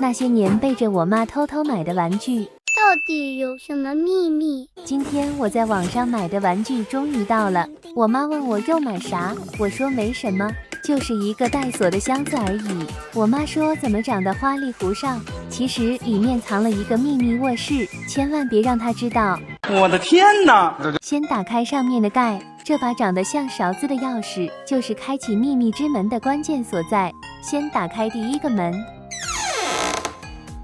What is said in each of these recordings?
那些年背着我妈偷偷买的玩具，到底有什么秘密？今天我在网上买的玩具终于到了。我妈问我又买啥，我说没什么，就是一个带锁的箱子而已。我妈说怎么长得花里胡哨，其实里面藏了一个秘密卧室，千万别让她知道。我的天哪！先打开上面的盖，这把长得像勺子的钥匙就是开启秘密之门的关键所在。先打开第一个门，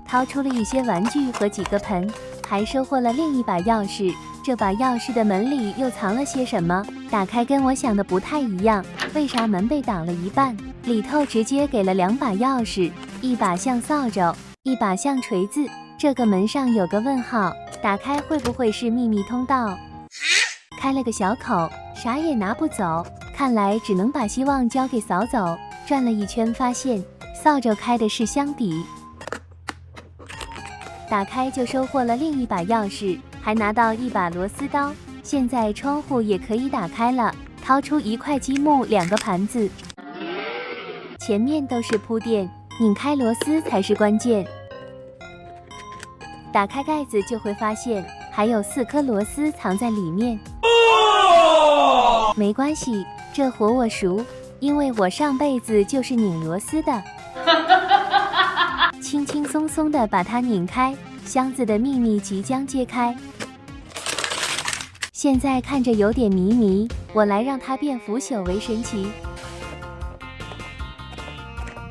掏出了一些玩具和几个盆，还收获了另一把钥匙。这把钥匙的门里又藏了些什么？打开跟我想的不太一样，为啥门被挡了一半？里头直接给了2把钥匙，一把像扫帚，一把像锤子。这个门上有个问号，打开会不会是秘密通道？开了个小口，啥也拿不走，看来只能把希望交给扫帚。转了一圈，发现扫帚开的是箱底，打开就收获了另一把钥匙，还拿到一把螺丝刀。现在窗户也可以打开了，掏出1块积木，2个盘子，前面都是铺垫，拧开螺丝才是关键。打开盖子就会发现还有4颗螺丝藏在里面。没关系，这活我熟，因为我上辈子就是拧螺丝的。轻轻松松的把它拧开，箱子的秘密即将揭开。现在看着有点迷迷，我来让它变腐朽为神奇。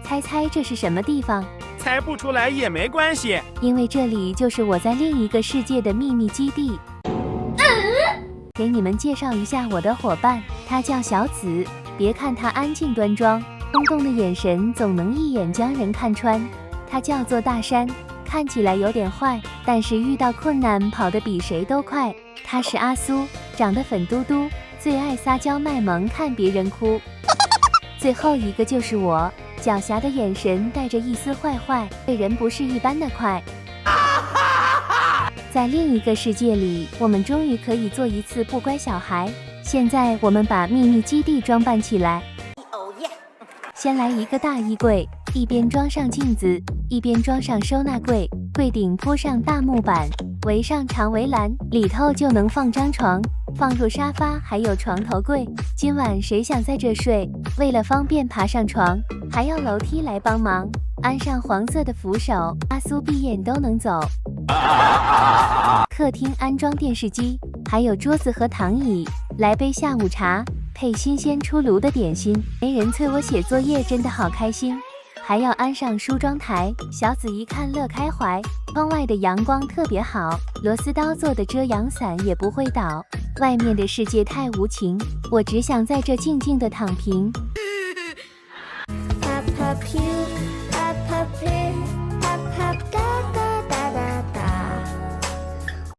猜猜这是什么地方？猜不出来也没关系，因为这里就是我在另一个世界的秘密基地。给你们介绍一下我的伙伴，他叫小紫。别看他安静端庄，空洞的眼神总能一眼将人看穿。他叫做大山，看起来有点坏，但是遇到困难跑得比谁都快。他是阿苏，长得粉嘟嘟，最爱撒娇卖萌，看别人哭。最后一个就是我，狡黠的眼神带着一丝坏坏，对人不是一般的快。在另一个世界里，我们终于可以做一次不乖小孩。现在我们把秘密基地装扮起来。先来一个大衣柜，一边装上镜子，一边装上收纳柜，柜顶铺上大木板，围上长围栏，里头就能放张床，放入沙发，还有床头柜。今晚谁想在这睡？为了方便爬上床，还要楼梯来帮忙。安上黄色的扶手，阿苏闭眼都能走。客厅安装电视机，还有桌子和躺椅，来杯下午茶，配新鲜出炉的点心。没人催我写作业，真的好开心。还要安上梳妆台，小紫一看乐开怀。窗外的阳光特别好，螺丝刀做的遮阳伞也不会倒。外面的世界太无情，我只想在这静静的躺平。